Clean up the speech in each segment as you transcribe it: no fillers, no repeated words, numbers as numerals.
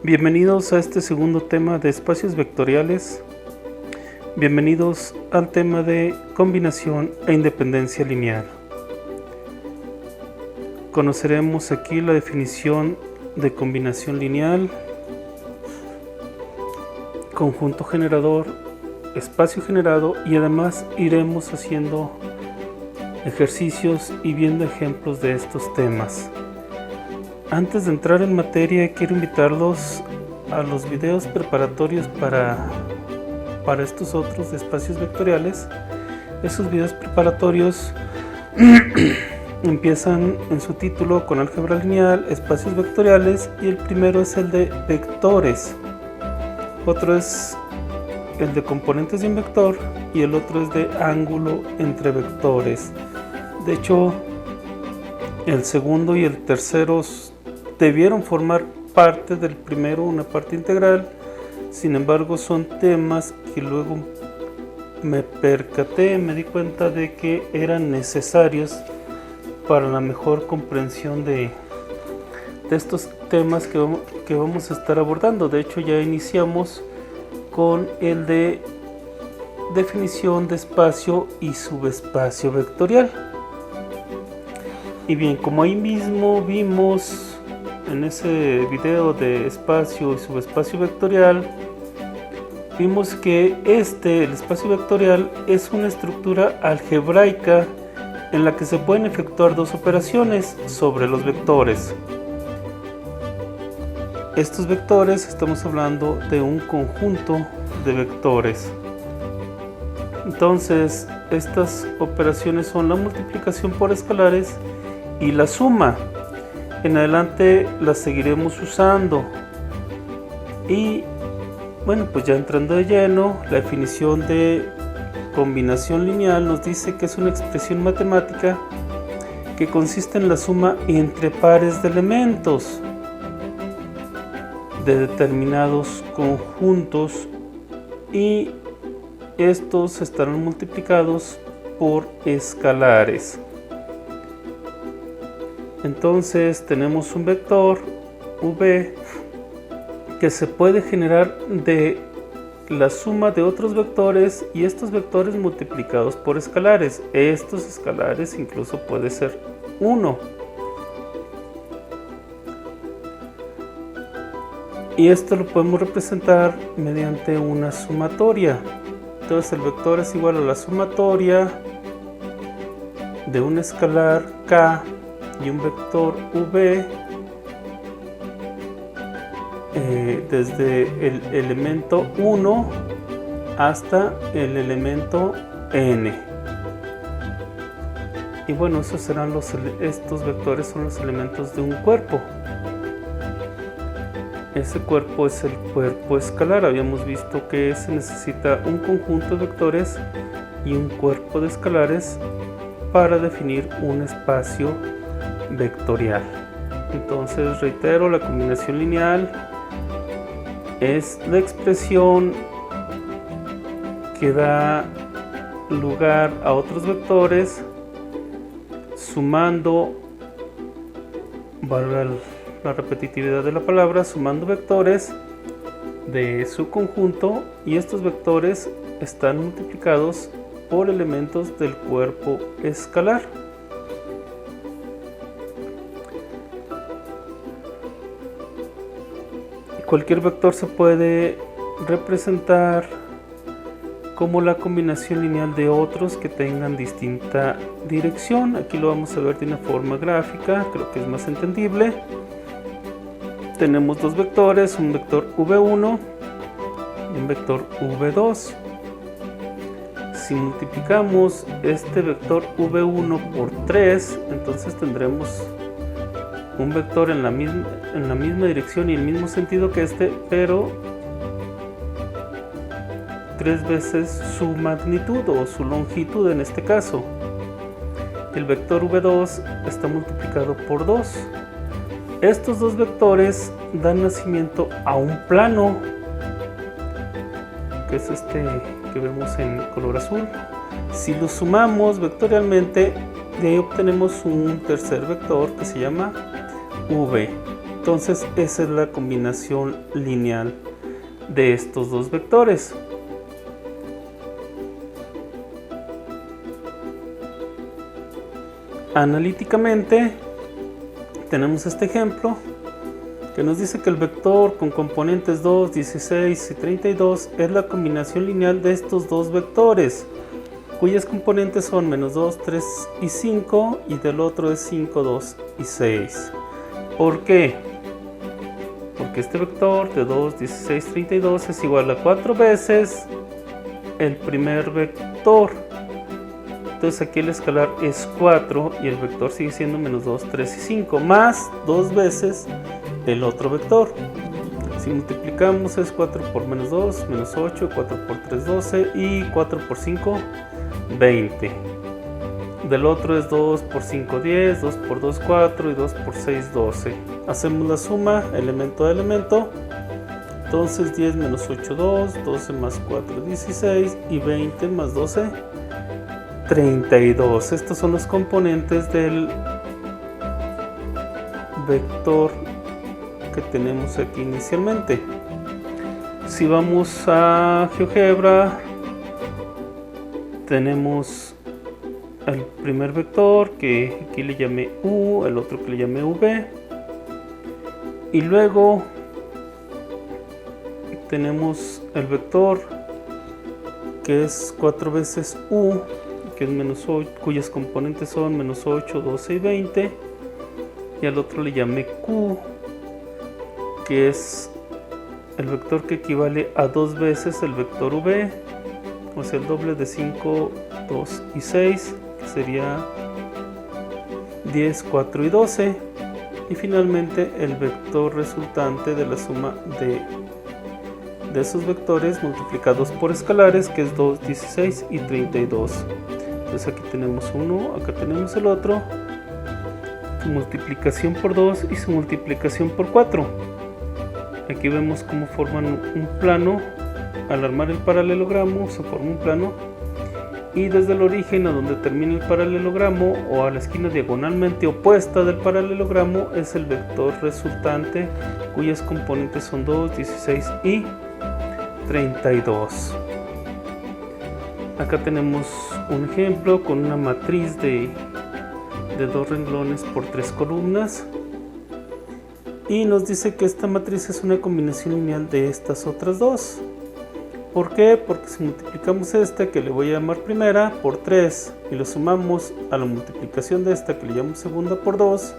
Bienvenidos a este segundo tema de espacios vectoriales. Bienvenidos al tema de combinación e independencia lineal. Conoceremos aquí la definición de combinación lineal, conjunto generador, espacio generado, y además iremos haciendo ejercicios y viendo ejemplos de estos temas. Antes de entrar en materia, quiero invitarlos a los videos preparatorios para estos otros espacios vectoriales. Esos videos preparatorios empiezan en su título con álgebra lineal, espacios vectoriales, y el primero es el de vectores, otro es el de componentes de un vector y el otro es de ángulo entre vectores. De hecho, el segundo y el tercero debieron formar parte del primero, una parte integral. Sin embargo, son temas que luego me di cuenta de que eran necesarios para la mejor comprensión de estos temas que vamos a estar abordando. De hecho, ya iniciamos con el de definición de espacio y subespacio vectorial. Y bien, como ahí mismo vimos en ese video de espacio y subespacio vectorial, vimos que el espacio vectorial es una estructura algebraica en la que se pueden efectuar dos operaciones sobre los vectores. Estos vectores, estamos hablando de un conjunto de vectores. Entonces, estas operaciones son la multiplicación por escalares y la suma. En adelante las seguiremos usando. Y bueno, pues ya entrando de lleno, la definición de combinación lineal nos dice que es una expresión matemática que consiste en la suma entre pares de elementos de determinados conjuntos, y estos estarán multiplicados por escalares. Entonces tenemos un vector v que se puede generar de la suma de otros vectores y estos vectores multiplicados por escalares. Estos escalares incluso puede ser 1. Y esto lo podemos representar mediante una sumatoria. Entonces el vector es igual a la sumatoria de un escalar k y un vector v desde el elemento 1 hasta el elemento n. Y bueno, estos vectores son los elementos de un cuerpo. Ese cuerpo es el cuerpo escalar. Habíamos visto que se necesita un conjunto de vectores y un cuerpo de escalares para definir un espacio vectorial. Entonces, reitero, la combinación lineal es la expresión que da lugar a otros vectores sumando, valga la repetitividad de la palabra, sumando vectores de su conjunto, y estos vectores están multiplicados por elementos del cuerpo escalar. Cualquier vector se puede representar como la combinación lineal de otros que tengan distinta dirección. Aquí lo vamos a ver de una forma gráfica, creo que es más entendible. Tenemos dos vectores, un vector v1 y un vector v2. Si multiplicamos este vector v1 por 3, entonces tendremos un vector en la misma dirección y el mismo sentido que este, pero 3 veces su magnitud o su longitud en este caso. El vector v2 está multiplicado por 2. Estos dos vectores dan nacimiento a un plano, que es este que vemos en color azul. Si lo sumamos vectorialmente, de ahí obtenemos un tercer vector que se llama v. Entonces esa es la combinación lineal de estos dos vectores. Analíticamente tenemos este ejemplo que nos dice que el vector con componentes 2, 16 y 32 es la combinación lineal de estos dos vectores, cuyas componentes son menos 2, 3 y 5, y del otro es 5, 2 y 6. ¿Por qué? Porque este vector de 2, 16, 32 es igual a 4 veces el primer vector. Entonces aquí el escalar es 4 y el vector sigue siendo menos 2, 3 y 5, más 2 veces el otro vector. Si multiplicamos es 4 por menos 2, menos 8, 4 por 3, 12 y 4 por 5, 20. Del otro es 2 por 5, 10, 2 por 2, 4 y 2 por 6, 12. Hacemos la suma elemento a elemento. Entonces 10 menos 8, 2, 12 más 4, 16 y 20 más 12, 32. Estos son los componentes del vector que tenemos aquí inicialmente. Si vamos a GeoGebra, tenemos el primer vector que aquí le llamé U, el otro que le llamé V, y luego tenemos el vector que es 4 veces U, que es menos 8, cuyas componentes son menos 8, 12 y 20, y al otro le llamé Q, que es el vector que equivale a 2 veces el vector V, o sea el doble de 5, 2 y 6, que sería 10, 4 y 12, y finalmente el vector resultante de la suma de esos vectores multiplicados por escalares, que es 2, 16 y 32. Entonces aquí tenemos uno, acá tenemos el otro, su multiplicación por 2 y su multiplicación por 4. Aquí vemos cómo forman un plano. Al armar el paralelogramo se forma un plano, y desde el origen a donde termina el paralelogramo, o a la esquina diagonalmente opuesta del paralelogramo, es el vector resultante, cuyas componentes son 2, 16 y 32. Acá tenemos un ejemplo con una matriz de 2 renglones por 3 columnas, y nos dice que esta matriz es una combinación lineal de estas otras dos. ¿Por qué? Porque si multiplicamos esta, que le voy a llamar primera, por 3, y lo sumamos a la multiplicación de esta, que le llamo segunda, por 2,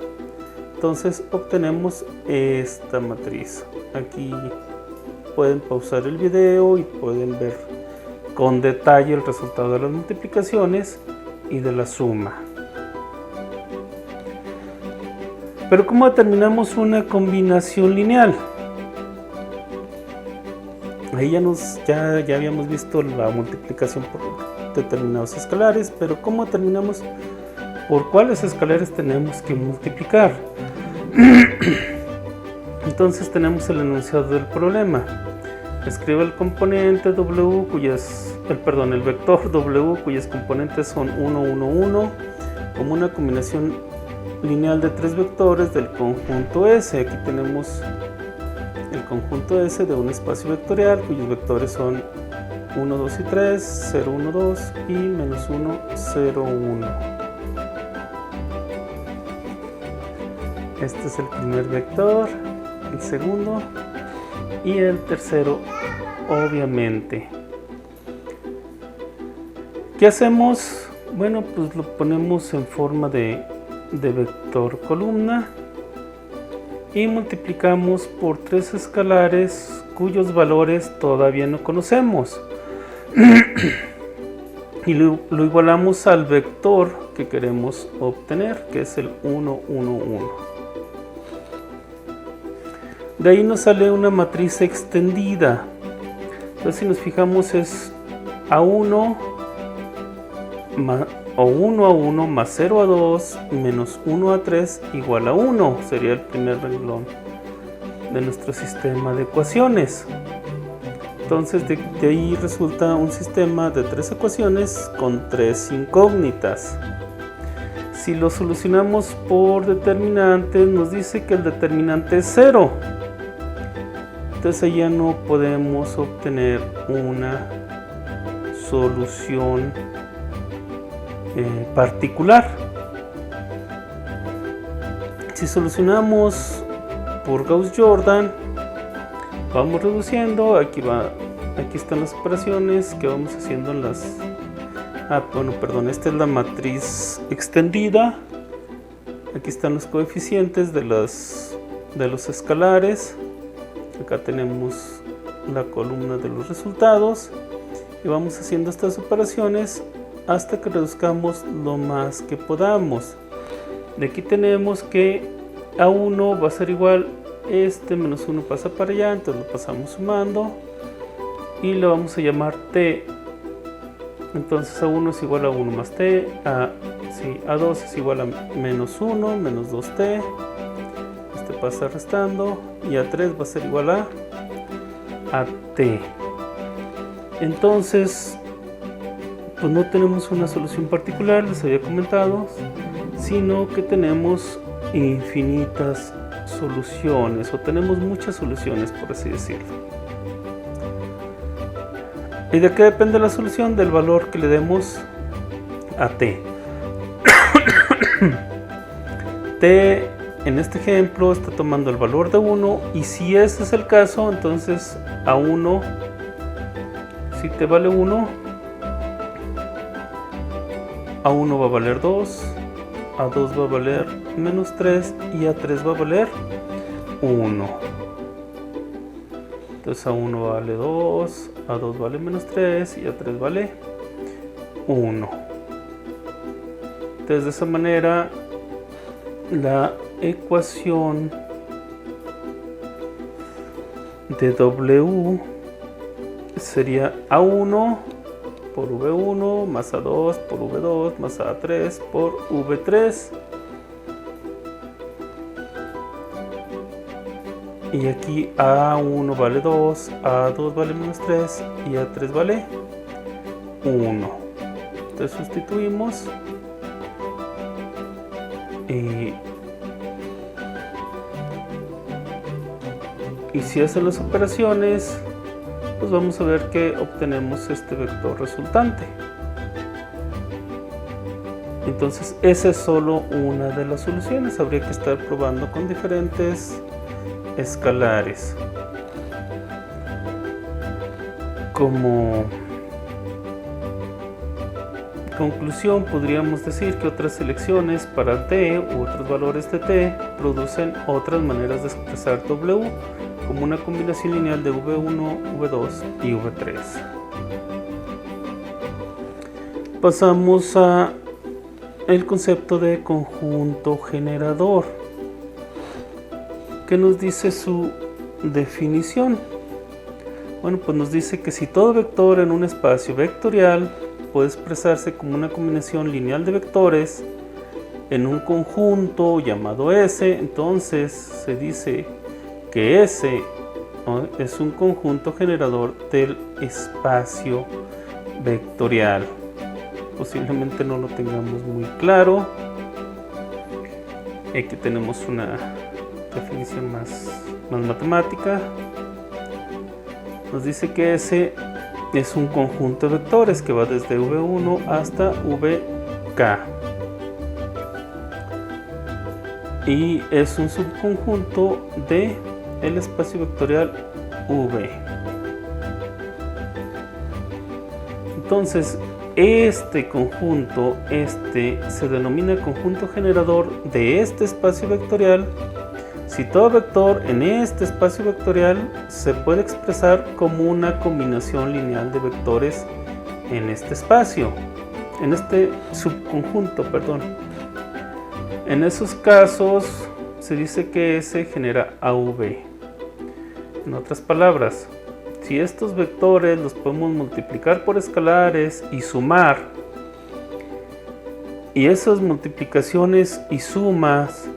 entonces obtenemos esta matriz. Aquí pueden pausar el video y pueden ver con detalle el resultado de las multiplicaciones y de la suma. Pero ¿cómo determinamos una combinación lineal? Ahí ya habíamos visto la multiplicación por determinados escalares, pero ¿cómo determinamos por cuáles escalares tenemos que multiplicar? Entonces tenemos el enunciado del problema. Escribe el componente W el vector W cuyas componentes son 1, 1, 1 como una combinación lineal de 3 vectores del conjunto S. Aquí tenemos el conjunto S de un espacio vectorial cuyos vectores son 1, 2 y 3, 0, 1, 2 y menos 1, 0, 1. Este es el primer vector, el segundo y el tercero, obviamente. ¿Qué hacemos? Bueno, pues lo ponemos en forma de vector columna y multiplicamos por 3 escalares cuyos valores todavía no conocemos y lo igualamos al vector que queremos obtener, que es el 1, 1, 1. De ahí nos sale una matriz extendida. Entonces si nos fijamos es A1 o 1 a 1 más 0 a 2 menos 1 a 3 igual a 1. Sería el primer renglón de nuestro sistema de ecuaciones. Entonces de ahí resulta un sistema de 3 ecuaciones con 3 incógnitas. Si lo solucionamos por determinantes, nos dice que el determinante es 0. Entonces ahí ya no podemos obtener una solución particular. Si solucionamos por Gauss-Jordan, vamos reduciendo. Aquí están las operaciones que vamos haciendo en las... esta es la matriz extendida. Aquí están los coeficientes de los escalares. Acá tenemos la columna de los resultados y vamos haciendo estas operaciones hasta que reduzcamos lo más que podamos. De aquí tenemos que A1 va a ser igual, menos 1 pasa para allá, entonces lo pasamos sumando y lo vamos a llamar T. Entonces A1 es igual a 1 más T, A2 es igual a menos 1, menos 2T, pasa restando, y A3 va a ser igual a T. Entonces, pues no tenemos una solución particular, les había comentado, sino que tenemos infinitas soluciones, o tenemos muchas soluciones, por así decirlo. ¿Y de qué depende la solución? Del valor que le demos a T. T en este ejemplo está tomando el valor de 1, y si ese es el caso, entonces A1, si T vale 1, A1 va a valer 2, A2 va a valer menos 3 y A3 va a valer 1. Entonces A1 vale 2, A2 vale menos 3 y A3 vale 1. Entonces de esa manera la ecuación de W sería A1 por V1 más A2 por V2 más A3 por V3, y aquí A1 vale 2, A2 vale menos 3 y A3 vale 1. Entonces sustituimos y si hacen las operaciones, pues vamos a ver que obtenemos este vector resultante. Entonces esa es solo una de las soluciones, habría que estar probando con diferentes escalares. Como conclusión, podríamos decir que otras selecciones para T u otros valores de T producen otras maneras de expresar W, como una combinación lineal de V1, V2 y V3. Pasamos a el concepto de conjunto generador. ¿Qué nos dice su definición? Bueno, pues nos dice que si todo vector en un espacio vectorial puede expresarse como una combinación lineal de vectores en un conjunto llamado S, entonces se dice que S, ¿no?, es un conjunto generador del espacio vectorial. Posiblemente no lo tengamos muy claro. Aquí tenemos una definición más matemática. Nos dice que S es un conjunto de vectores que va desde V1 hasta Vk, y es un subconjunto de el espacio vectorial V. Entonces este conjunto se denomina conjunto generador de este espacio vectorial si todo vector en este espacio vectorial se puede expresar como una combinación lineal de vectores en este espacio, en este subconjunto, perdón. En esos casos se dice que S genera AV. En otras palabras, si estos vectores los podemos multiplicar por escalares y sumar, y esas multiplicaciones y sumas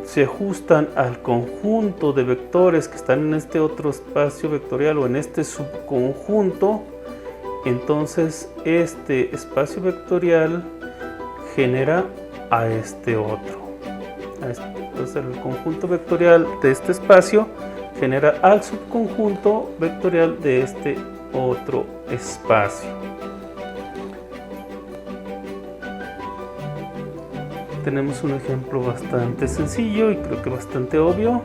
se ajustan al conjunto de vectores que están en este otro espacio vectorial o en este subconjunto, entonces este espacio vectorial genera a este otro. Entonces el conjunto vectorial de este espacio genera al subconjunto vectorial de este otro espacio. Tenemos un ejemplo bastante sencillo y creo que bastante obvio.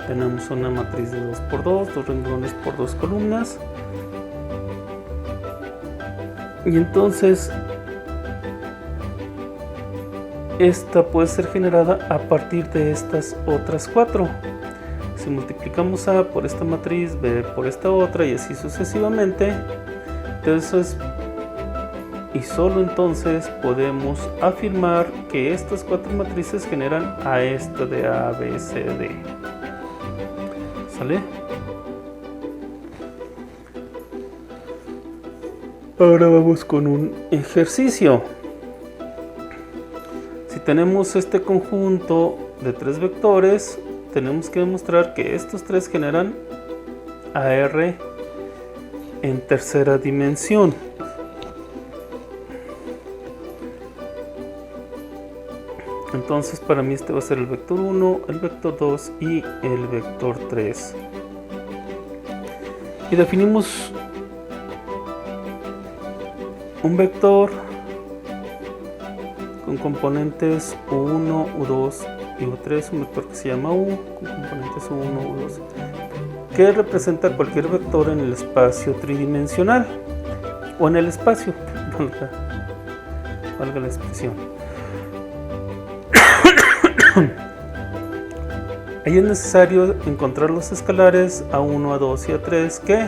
Tenemos una matriz de 2×2, dos renglones por dos columnas. Y entonces esta puede ser generada a partir de estas otras 4. Si multiplicamos A por esta matriz, B por esta otra y así sucesivamente, entonces y solo entonces podemos afirmar que estas 4 matrices generan a esta de A, B, C, D. ¿Sale? Ahora vamos con un ejercicio. Si tenemos este conjunto de 3 vectores, tenemos que demostrar que estos 3 generan a R en tercera dimensión. Entonces para mí este va a ser el vector 1, el vector 2 y el vector 3. Y definimos un vector con componentes U1, U2 y U3, un vector que se llama U, con componentes U1, U2, que representa cualquier vector en el espacio tridimensional, o en el espacio, valga la expresión. Ahí es necesario encontrar los escalares A1, A2 y A3 que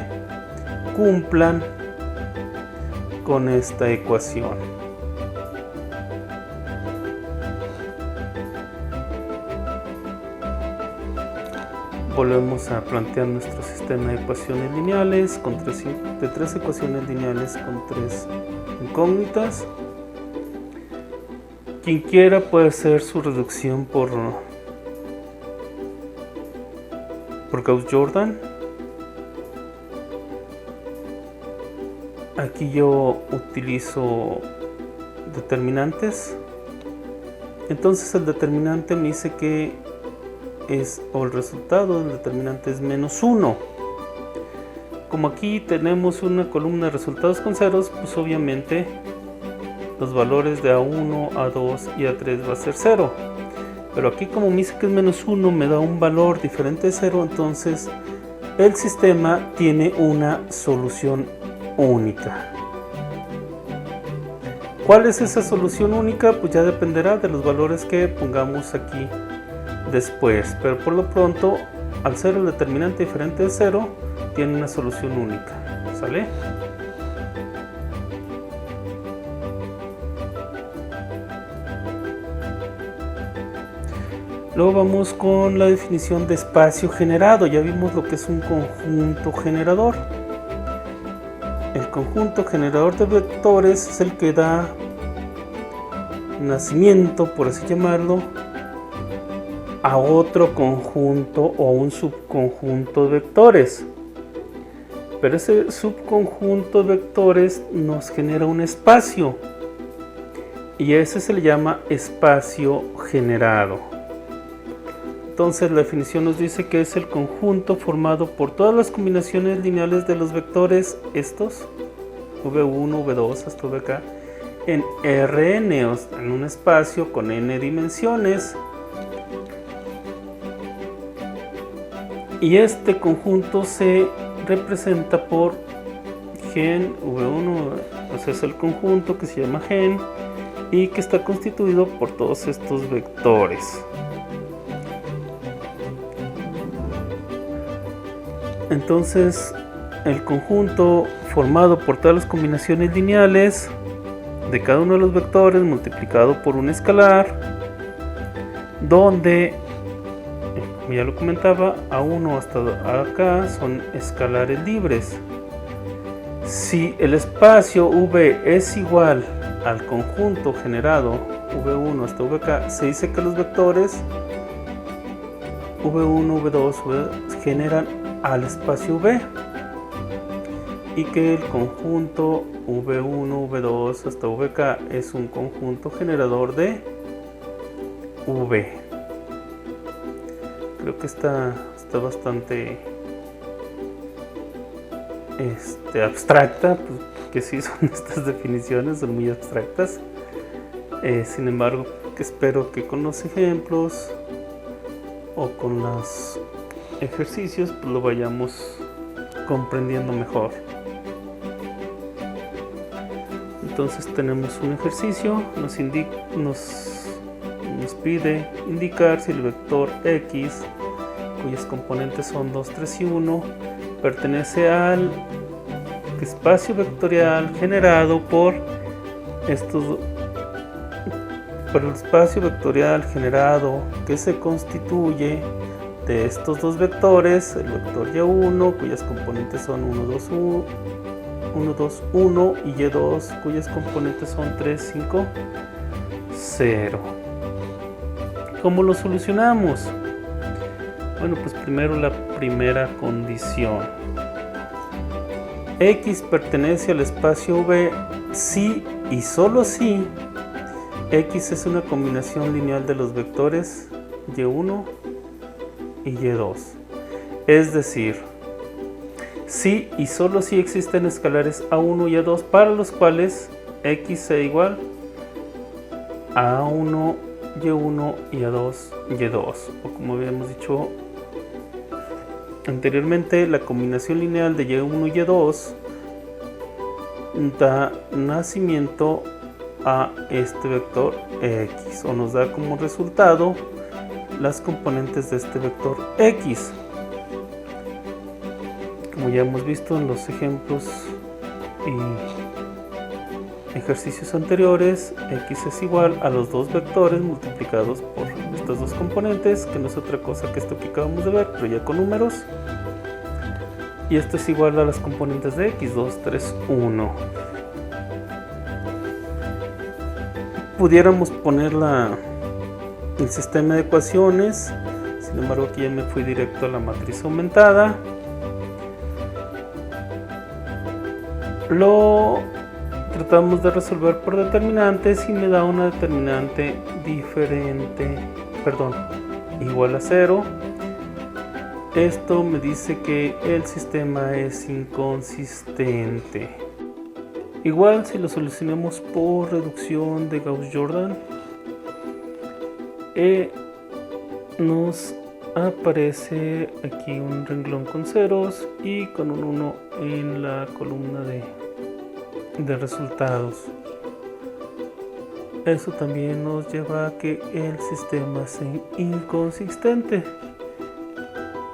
cumplan con esta ecuación. Volvemos a plantear nuestro sistema de ecuaciones lineales de 3 ecuaciones lineales con 3 incógnitas. Quien quiera puede hacer su reducción por Gauss-Jordan. Aquí yo utilizo determinantes. Entonces el determinante me dice que el resultado del determinante es -1. Como aquí tenemos una columna de resultados con ceros, pues obviamente los valores de A1, A2 y A3 va a ser 0. Pero aquí como me dice que es -1, me da un valor diferente de 0, entonces el sistema tiene una solución única. ¿Cuál es esa solución única? Pues ya dependerá de los valores que pongamos aquí después. Pero por lo pronto, al ser el determinante diferente de 0, tiene una solución única. ¿Sale? Luego vamos con la definición de espacio generado. Ya vimos lo que es un conjunto generador. El conjunto generador de vectores es el que da nacimiento, por así llamarlo, a otro conjunto o un subconjunto de vectores. Pero ese subconjunto de vectores nos genera un espacio y ese se le llama espacio generado. Entonces la definición nos dice que es el conjunto formado por todas las combinaciones lineales de los vectores estos, v1, v2 hasta vk, en Rn, en un espacio con n dimensiones. Y este conjunto se representa por gen v1, o sea, es el conjunto que se llama gen y que está constituido por todos estos vectores. Entonces el conjunto formado por todas las combinaciones lineales de cada uno de los vectores multiplicado por un escalar, donde, como ya lo comentaba, A1 hasta acá son escalares libres. Si el espacio V es igual al conjunto generado V1 hasta Vk, se dice que los vectores V1, V2, V generan al espacio V. y que el conjunto V1, V2 hasta VK es un conjunto generador de V. Creo que está bastante abstracta, pues, porque sí son estas definiciones, son muy abstractas. Sin embargo, espero que con los ejemplos o con los ejercicios pues lo vayamos comprendiendo mejor. Entonces tenemos un ejercicio, nos pide indicar si el vector X, cuyos componentes son 2, 3 y 1, pertenece al espacio vectorial generado por el espacio vectorial generado que se constituye de estos dos vectores, el vector Y1 cuyas componentes son 1, 2, 1 y Y2 cuyas componentes son 3, 5, 0. ¿Cómo lo solucionamos? Bueno, pues primero la primera condición. X pertenece al espacio V si y solo si X es una combinación lineal de los vectores Y1 y Y2. Es decir, si y solo si existen escalares A1 y A2 para los cuales X sea igual a A1, Y1 y A2, Y2. O como habíamos dicho anteriormente, la combinación lineal de Y1 y Y2 da nacimiento a este vector X, o nos da como resultado las componentes de este vector X. Como ya hemos visto en los ejemplos y ejercicios anteriores, X es igual a los dos vectores multiplicados por estas dos componentes, que no es otra cosa que esto que acabamos de ver, pero ya con números. Y esto es igual a las componentes de X, 2, 3, 1. Pudiéramos poner el sistema de ecuaciones, sin embargo aquí ya me fui directo a la matriz aumentada. Lo tratamos de resolver por determinantes y me da una determinante igual a 0. Esto me dice que el sistema es inconsistente. Igual si lo solucionamos por reducción de Gauss-Jordan, nos aparece aquí un renglón con ceros y con un 1 en la columna de resultados. Eso también nos lleva a que el sistema sea inconsistente.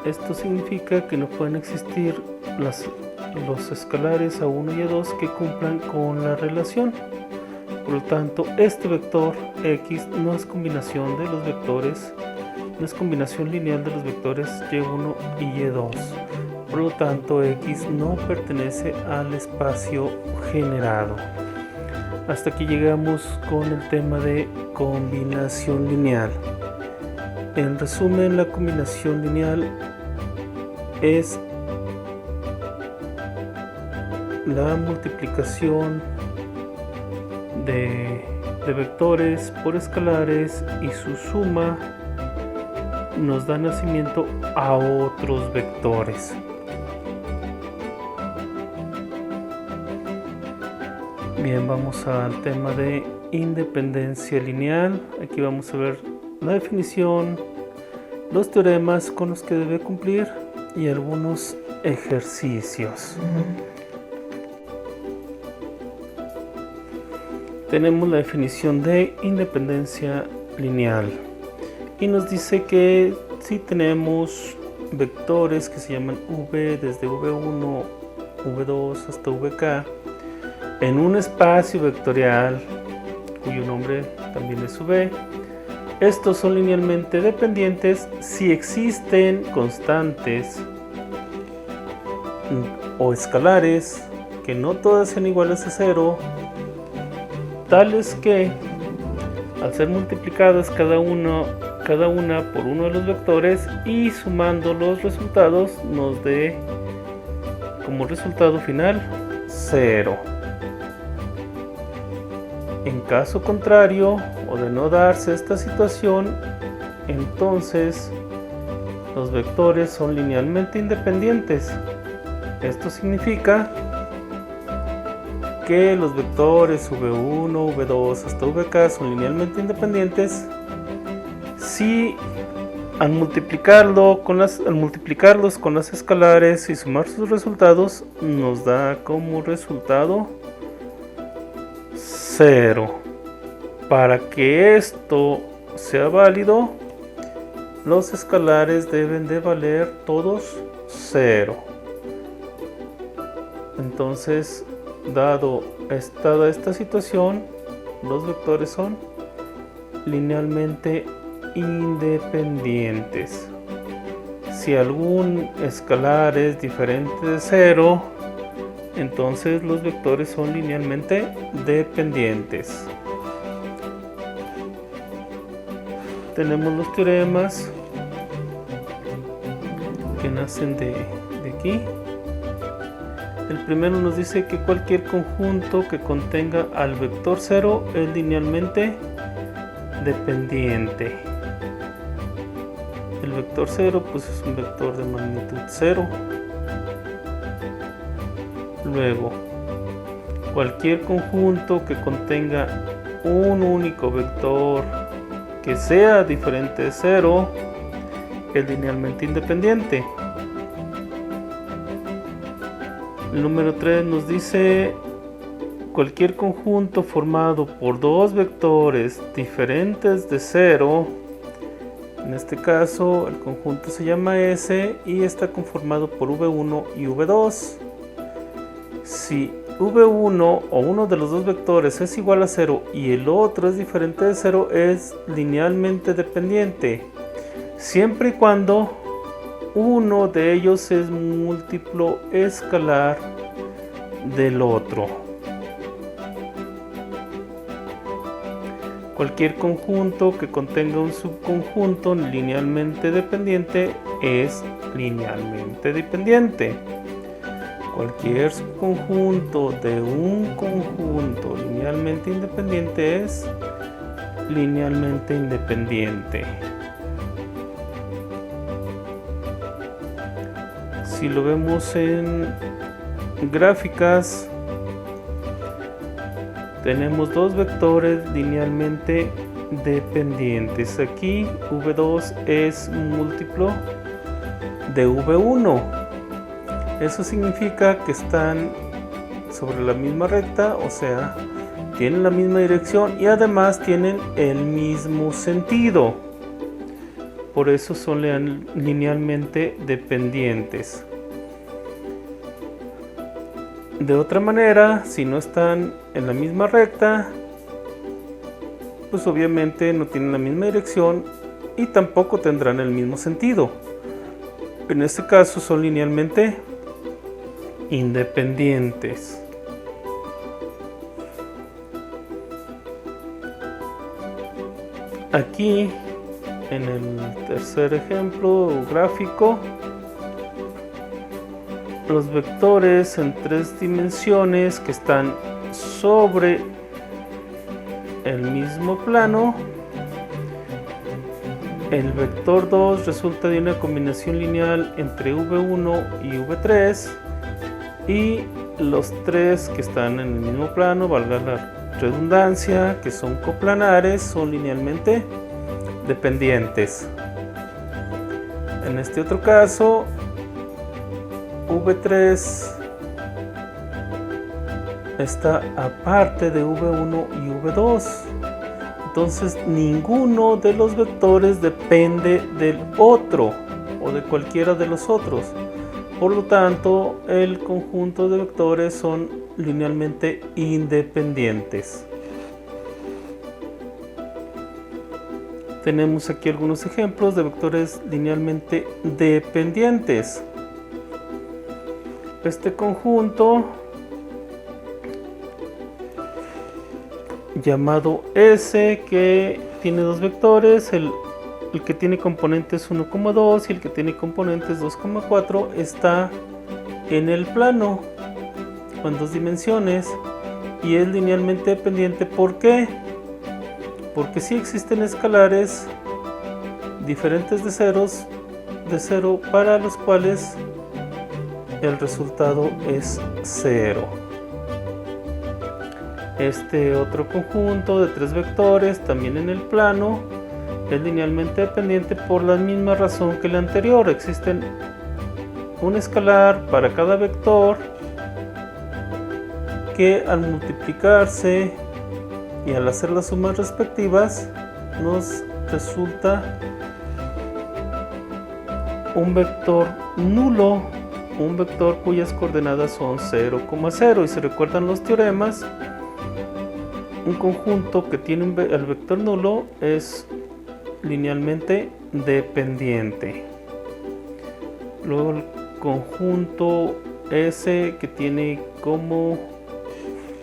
Esto significa que no pueden existir los escalares A1 y A2 que cumplan con la relación. Por lo tanto, este vector X no es combinación de los vectores, no es combinación lineal de los vectores Y1 y Y2. Por lo tanto, X no pertenece al espacio generado. Hasta aquí llegamos con el tema de combinación lineal. En resumen, la combinación lineal es la multiplicación de vectores por escalares y su suma nos da nacimiento a otros vectores. Bien, vamos al tema de independencia lineal. Aquí vamos a ver la definición, los teoremas con los que debe cumplir y algunos ejercicios. Tenemos la definición de independencia lineal y nos dice que si tenemos vectores que se llaman V desde V1, V2 hasta VK en un espacio vectorial cuyo nombre también es V, estos son linealmente dependientes si existen constantes o escalares que no todas sean iguales a 0, tales que al ser multiplicadas cada una por uno de los vectores y sumando los resultados nos dé como resultado final 0. En caso contrario, o de no darse esta situación, entonces los vectores son linealmente independientes. Esto significa que los vectores v1, v2 hasta vk son linealmente independientes si al multiplicarlos con las escalares y sumar sus resultados nos da como resultado 0. Para que esto sea válido, los escalares deben de valer todos 0. Entonces, dada esta situación, los vectores son linealmente independientes. Si algún escalar es diferente de 0, entonces los vectores son linealmente dependientes. Tenemos los teoremas que nacen de aquí. El primero nos dice que cualquier conjunto que contenga al vector 0 es linealmente dependiente. El vector 0 pues es un vector de magnitud 0. Luego, cualquier conjunto que contenga un único vector que sea diferente de 0 es linealmente independiente. El número 3 nos dice cualquier conjunto formado por dos vectores diferentes de 0. En este caso el conjunto se llama S y está conformado por V1 y V2. Si V1 o uno de los dos vectores es igual a 0 y el otro es diferente de 0, es linealmente dependiente, siempre y cuando uno de ellos es múltiplo escalar del otro. Cualquier conjunto que contenga un subconjunto linealmente dependiente es linealmente dependiente. Cualquier subconjunto de un conjunto linealmente independiente es linealmente independiente. Si lo vemos en gráficas, tenemos dos vectores linealmente dependientes. Aquí V2 es múltiplo de V1. Eso significa que están sobre la misma recta, o sea, tienen la misma dirección y además tienen el mismo sentido. Por eso son linealmente dependientes. De otra manera, si no están en la misma recta, pues obviamente no tienen la misma dirección y tampoco tendrán el mismo sentido. En este caso son linealmente independientes. Aquí en el tercer ejemplo gráfico, los vectores en 3 dimensiones que están sobre el mismo plano, el vector 2 resulta de una combinación lineal entre V1 y V3, y los 3 que están en el mismo plano, valga la redundancia, que son coplanares, son linealmente dependientes. En este otro caso, V3 está aparte de V1 y V2. Entonces ninguno de los vectores depende del otro o de cualquiera de los otros. Por lo tanto, el conjunto de vectores son linealmente independientes. Tenemos aquí algunos ejemplos de vectores linealmente dependientes. Este conjunto llamado S, que tiene dos vectores, el que tiene componentes 1,2 y el que tiene componentes 2,4, está en el plano o en 2 dimensiones y es linealmente dependiente. ¿Por qué? Porque sí existen escalares diferentes de 0 para los cuales el resultado es 0. Este otro conjunto de 3 vectores también en el plano es linealmente dependiente por la misma razón que el anterior. Existen un escalar para cada vector que al multiplicarse y al hacer las sumas respectivas nos resulta un vector nulo, un vector cuyas coordenadas son 0,0. Y si recuerdan los teoremas, un conjunto que tiene el vector nulo es linealmente dependiente. Luego el conjunto S que tiene como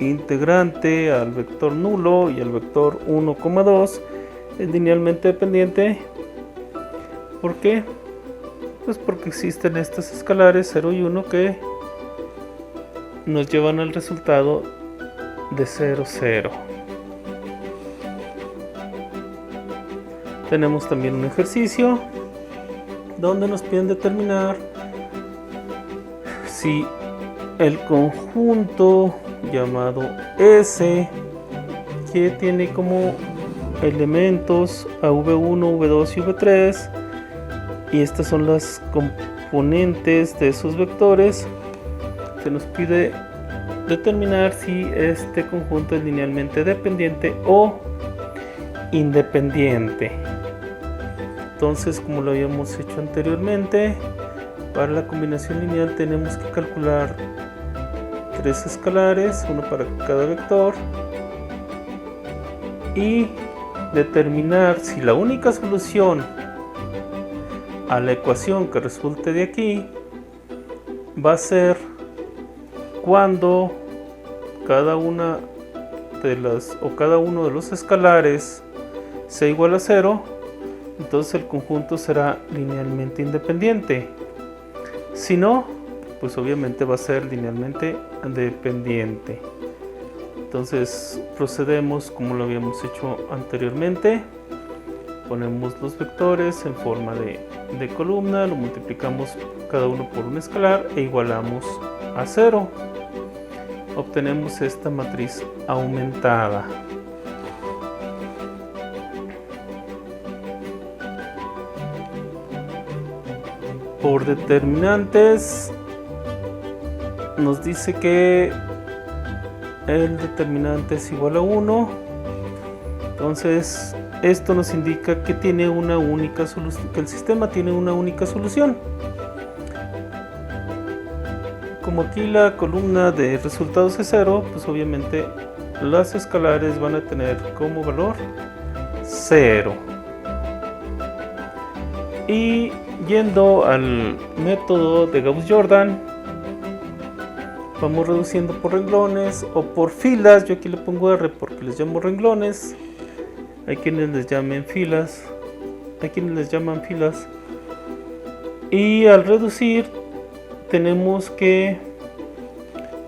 integrante al vector nulo y al vector 1,2 es linealmente dependiente. ¿Por qué? Pues porque existen estos escalares 0 y 1 que nos llevan al resultado de 0, 0. Tenemos también un ejercicio donde nos piden determinar si el conjunto llamado S, que tiene como elementos a V1, V2 y V3, y estas son las componentes de esos vectores, se nos pide determinar si este conjunto es linealmente dependiente o independiente. Entonces, como lo habíamos hecho anteriormente, para la combinación lineal tenemos que calcular 3 escalares, uno para cada vector, y determinar si la única solución a la ecuación que resulte de aquí va a ser cuando cada uno de los escalares sea igual a 0, entonces el conjunto será linealmente independiente. Si no, pues obviamente va a ser linealmente dependiente. Entonces procedemos como lo habíamos hecho anteriormente. Ponemos los vectores en forma de columna, lo multiplicamos cada uno por un escalar e igualamos a 0. Obtenemos esta matriz aumentada. Por determinantes nos dice que el determinante es igual a 1. Entonces esto nos indica que tiene una única solución, que el sistema tiene una única solución. Como aquí la columna de resultados es 0, pues obviamente las escalares van a tener como valor 0. Y yendo al método de Gauss-Jordan, vamos reduciendo por renglones o por filas. Yo aquí le pongo R porque les llamo renglones. Hay quienes les llaman filas. Y al reducir tenemos que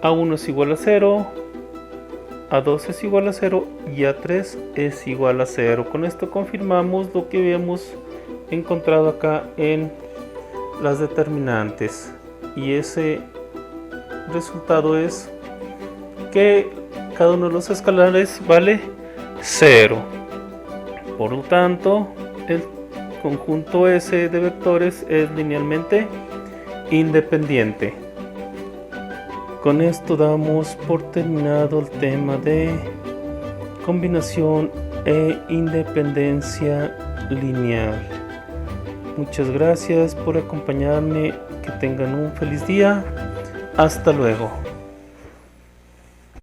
A1 es igual a 0, A2 es igual a 0 y A3 es igual a 0. Con esto confirmamos lo que habíamos encontrado acá en las determinantes, y ese resultado es que cada uno de los escalares vale 0. Por lo tanto, el conjunto S de vectores es linealmente independiente. Con esto damos por terminado el tema de combinación e independencia lineal. Muchas gracias por acompañarme, que tengan un feliz día, hasta luego.